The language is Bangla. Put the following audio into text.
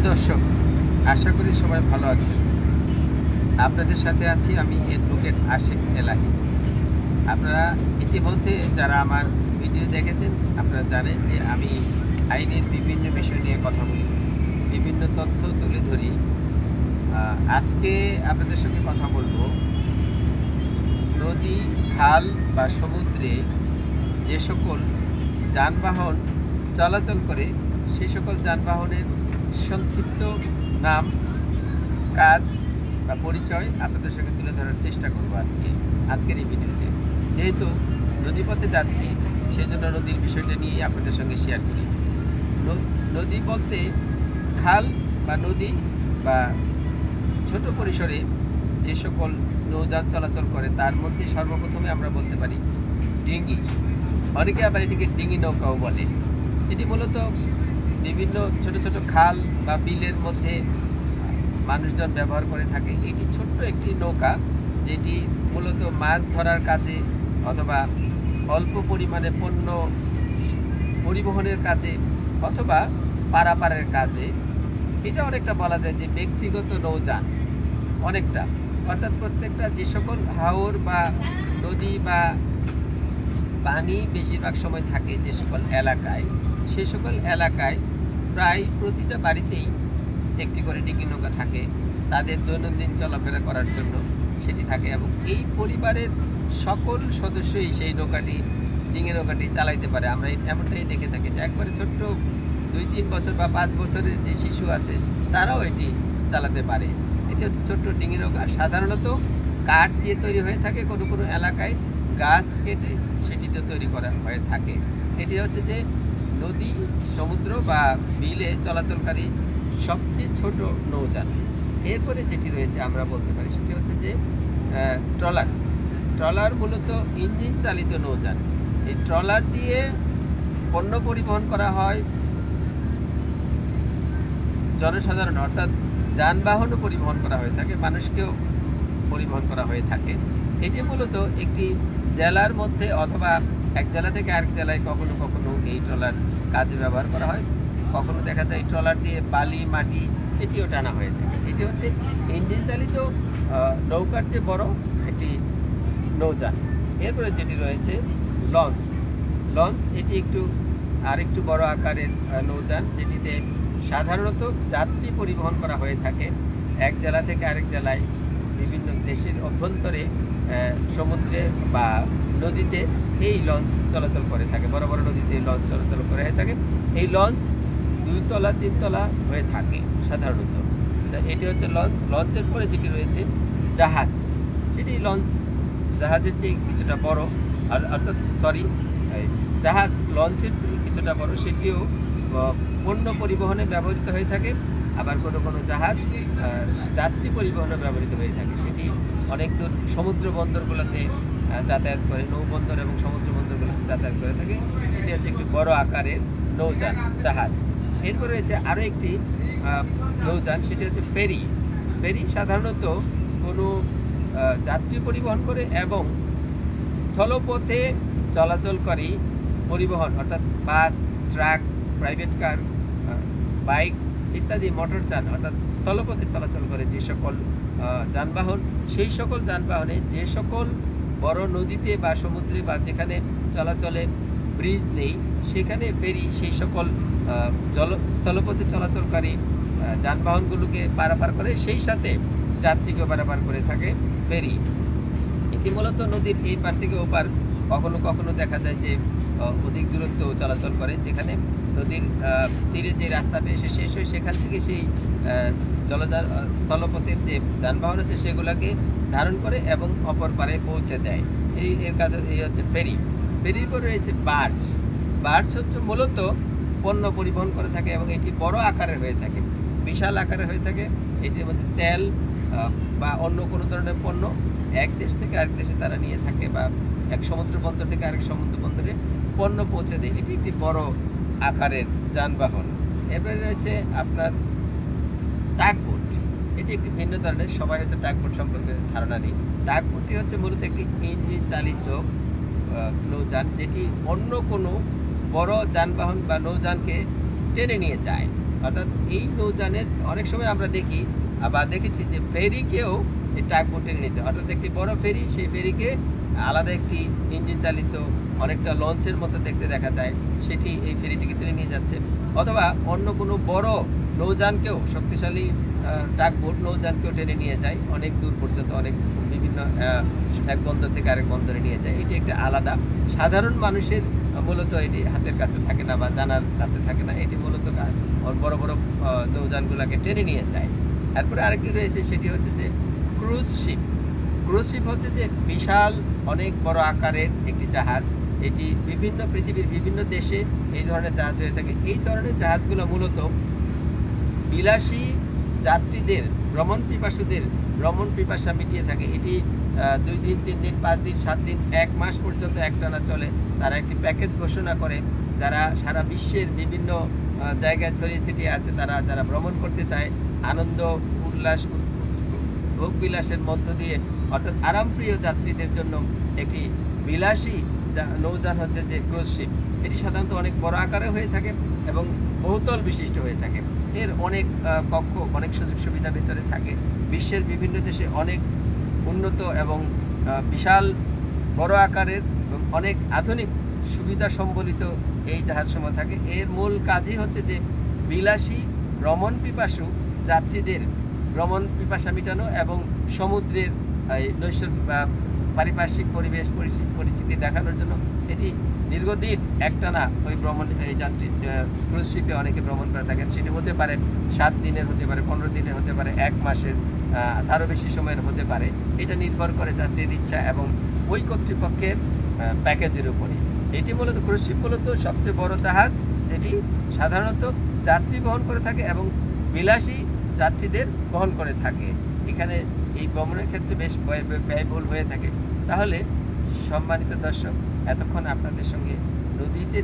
প্রিয় দর্শক, আশা করি সবাই ভালো আছেন। আপনাদের সাথে আছি আমি অ্যাডভোকেট আশিক এলাহি। আপনারা ইতিমধ্যে যারা আমার ভিডিও দেখেছেন আপনারা জানেন যে আমি আইনের বিভিন্ন বিষয় নিয়ে কথা বলি, বিভিন্ন তথ্য তুলে ধরি। আজকে আপনাদের সঙ্গে কথা বলবো নদী, খাল বা সমুদ্রে যে সকল যানবাহন চলাচল করে সে সকল যানবাহনের সংক্ষিপ্ত নাম, কাজ বা পরিচয় আপনাদের সঙ্গে তুলে ধরার চেষ্টা করব আজকের এই ভিডিওতে। যেহেতু নদীপথে যাচ্ছি সেজন্য নদীর বিষয়টা নিয়েই আপনাদের সঙ্গে শেয়ার করি। নদী বলতে খাল বা নদী বা ছোট পরিসরে যে সকল নৌযান চলাচল করে তার মধ্যে সর্বপ্রথমে আমরা বলতে পারি ডিঙ্গি। অনেকে আবার এটিকে ডিঙ্গি নৌকাও বলে। এটি মূলত বিভিন্ন ছোট ছোট খাল বা বিলের মধ্যে মানুষজন ব্যবহার করে থাকে। এটি ছোট্ট একটি নৌকা যেটি মূলত মাছ ধরার কাজে অথবা অল্প পরিমাণে পণ্য পরিবহনের কাজে অথবা পারাপারের কাজে, এটা অনেকটা বলা যায় যে ব্যক্তিগত নৌযান অনেকটা। অর্থাৎ প্রত্যেকটা যে সকল হাওর বা নদী বা পানি বেশিরভাগ সময় থাকে যে সকল এলাকায়, সে সকল এলাকায় প্রায় প্রতিটা বাড়িতেই একটি করে ডিঙ্গি নৌকা থাকে। তাদের দৈনন্দিন চলাফেরা করার জন্য সেটি থাকে এবং এই পরিবারের সকল সদস্যই সেই ডিঙ্গি নৌকাটি চালাইতে পারে। আমরা এমনটাই দেখে থাকি যে একবারে ছোট্ট 2-3 বছর বা 5 বছরের যে শিশু আছে তারাও এটি চালাতে পারে। এটি হচ্ছে ছোট্ট ডিঙ্গি নৌকা। সাধারণত কাঠ দিয়ে তৈরি হয়ে থাকে, কোনো কোনো এলাকায় গাছ কেটে সেটিতে তৈরি করা হয়ে থাকে। এটি হচ্ছে যে নদী, সমুদ্র বা বিলে চলাচলকারী সবচেয়ে ছোট নৌযান। এরপরে যেটি রয়েছে আমরা বলতে পারি সেটি হচ্ছে যে ট্রলার মূলত ইঞ্জিন চালিত নৌযান। এই ট্রলার দিয়ে পণ্য পরিবহন করা হয়, জনসাধারণ অর্থাৎ যানবাহনও পরিবহন করা হয়ে থাকে, মানুষকেও পরিবহন করা হয়ে থাকে। এটি মূলত একটি জেলার মধ্যে অথবা এক জেলা থেকে আরেক জেলায় কখনো কখনো এই ট্রলার কাজে ব্যবহার করা হয়। কখনো দেখা যায় ট্রলার দিয়ে বালি, মাটি এটিও টানা হয়ে থাকে। এটি হচ্ছে ইঞ্জিন চালিত নৌকার চেয়ে বড় একটি নৌযান। এরপরে যেটি রয়েছে লঞ্চ। এটি আরেকটু বড় আকারের নৌযান, যেটিতে সাধারণত যাত্রী পরিবহন করা হয়ে থাকে এক জেলা থেকে আরেক জেলায়, বিভিন্ন দেশের অভ্যন্তরে সমুদ্রে বা নদীতে এই লঞ্চ চলাচল করে থাকে। বড় বড় নদীতে লঞ্চ চলাচল করে হয়ে থাকে। এই লঞ্চ 2 তলা 3 তলা হয়ে থাকে সাধারণত। এটি হচ্ছে লঞ্চের পরে যেটি রয়েছে জাহাজ। সেটি জাহাজের চেয়ে কিছুটা বড়, জাহাজ লঞ্চের চেয়ে কিছুটা বড়। সেটিও পণ্য পরিবহনে ব্যবহৃত হয়ে থাকে। আবার কোনো কোনো জাহাজ যাত্রী পরিবহনে ব্যবহৃত হয়ে থাকে। সেটি অনেক দূর সমুদ্র বন্দরগুলোতে যাতায়াত করে, নৌবন্দর এবং সমুদ্র বন্দরগুলোতে যাতায়াত করে থাকে। এটি হচ্ছে একটি বড় আকারের নৌযান, জাহাজ। এরপর রয়েছে আরও একটি নৌযান, সেটি হচ্ছে ফেরি। সাধারণত কোনো যাত্রী পরিবহন করে এবং স্থলপথে চলাচলকারী পরিবহন অর্থাৎ বাস, ট্রাক, প্রাইভেট কার, বাইক ইত্যাদি মোটরযান অর্থাৎ স্থলপথে চলাচল করে যে সকল যানবাহন, সেই সকল যানবাহনে যে সকল বড় নদীতে বা সমুদ্রে বা যেখানে চলাচলে ব্রিজ নেই সেখানে ফেরি সেই সকল স্থলপথে চলাচলকারী যানবাহনগুলোকে পারাপার করে, সেই সাথে যাত্রীকেও পারাপার করে থাকে ফেরি। এটি মূলত নদীর এই পার থেকে ওপার কখনো কখনো দেখা যায় যে অধিক দূরত্ব চলাচল করে, যেখানে নদীর তীরে যে রাস্তাটা এসে শেষ হয় সেখান থেকে সেই স্থলপথের যে যানবাহন আছে সেগুলোকে ধারণ করে এবং অপর পারে পৌঁছে দেয়। এর কাজ হচ্ছে ফেরির পর রয়েছে বার্জ হচ্ছে মূলত পণ্য পরিবহন করে থাকে এবং এটি বড় আকারের হয়ে থাকে, বিশাল আকারের হয়ে থাকে। এটির মধ্যে তেল বা অন্য কোনো ধরনের পণ্য এক দেশ থেকে আরেক দেশে তারা নিয়ে থাকে বা এক সমুদ্র বন্দর থেকে আরেক সমুদ্র বন্দরে পণ্য পৌঁছে দেয়। এটি একটি বড় আকারের যানবাহন। এরপরে রয়েছে আপনার টাগবোট। এটি একটি ভিন্ন ধরনের, সবাই হয়তো টাগবোট সম্পর্কে ধারণা নেই। টাগবোটটি হচ্ছে মূলত একটি ইঞ্জিন চালিত নৌযান, যেটি অন্য কোনো বড় যানবাহন বা নৌযানকে টেনে নিয়ে যায়। অর্থাৎ এই নৌযানের অনেক সময় আমরা দেখি বা দেখেছি যে ফেরিকেও এই টাগবোট টেনে নিতে, অর্থাৎ একটি বড় ফেরি, সেই ফেরিকে আলাদা একটি ইঞ্জিন চালিত অনেকটা লঞ্চের মতো দেখতে দেখা যায়, সেটি এই ফেরিটিকে টেনে নিয়ে যাচ্ছে। অথবা অন্য কোনো বড় নৌযানকেও, শক্তিশালী টাগবোট নৌযানকেও টেনে নিয়ে যায় অনেক দূর পর্যন্ত, অনেক বিভিন্ন এক বন্দর থেকে আরেক বন্দরে নিয়ে যায়। এটি একটা আলাদা, সাধারণ মানুষের মূলত এটি হাতের কাছে থাকে না বা জানার কাছে থাকে না, এটি মূলত বড় বড় নৌযানগুলোকে টেনে নিয়ে যায়। এরপরে আরেকটি রয়েছে, সেটি হচ্ছে যে ক্রুজ শিপ। ক্রুজ শিপ হচ্ছে যে বিশাল অনেক বড় আকারের একটি জাহাজ। এটি পৃথিবীর বিভিন্ন দেশে এই ধরনের জাহাজ হয়ে থাকে। এই ধরনের জাহাজগুলো মূলত বিলাসী যাত্রীদের, ভ্রমণ পিপাসা মিটিয়ে থাকে। এটি 2 দিন, 3 দিন, 5 দিন, 7 দিন, 1 মাস পর্যন্ত একটানা চলে। তারা একটি প্যাকেজ ঘোষণা করে, যারা সারা বিশ্বের বিভিন্ন জায়গায় ছড়িয়ে ছিটিয়ে আছে, যারা ভ্রমণ করতে চায় আনন্দ উল্লাস ভোগ বিলাসের মধ্য দিয়ে, অর্থাৎ আরামপ্রিয় যাত্রীদের জন্য একটি বিলাসী নৌযান হচ্ছে যে ক্রুজ শিপ। এটি সাধারণত অনেক বড় আকারে হয়ে থাকে এবং বহুতল বিশিষ্ট হয়ে থাকে। এর অনেক কক্ষ, অনেক সুযোগ সুবিধা ভিতরে থাকে। বিশ্বের বিভিন্ন দেশে অনেক উন্নত এবং বিশাল বড় আকারের এবং অনেক আধুনিক সুবিধা সম্বলিত এই জাহাজসমূহ থাকে। এর মূল কাজই হচ্ছে যে বিলাসী ভ্রমণ পিপাসু যাত্রীদের ভ্রমণ পিপাসা মেটানো এবং সমুদ্রের নৈসর্গিক বা পারিপার্শ্বিক পরিবেশ পরিচিতি দেখানোর জন্য এটি দীর্ঘদিন একটানা ওই এই যাত্রী ক্রুজ শিপে অনেকে ভ্রমণ করে থাকেন। সেটি হতে পারে 7 দিনের, হতে পারে 15 দিনের, হতে পারে 1 মাসের, তারও বেশি সময়ের হতে পারে। এটা নির্ভর করে যাত্রীর ইচ্ছা এবং ওই কর্তৃপক্ষের প্যাকেজের উপরে। এটি মূলত ক্রুজ শিপ মূলত সবচেয়ে বড় জাহাজ, যেটি সাধারণত যাত্রী বহন করে থাকে এবং বিলাসী যাত্রীদের বহন করে থাকে। এখানে এই ভ্রমণের ক্ষেত্রে বেশ ব্যয়বহুল হয়ে থাকে। তাহলে সম্মানিত দর্শক, এতক্ষণ আপনাদের সঙ্গে নদীতে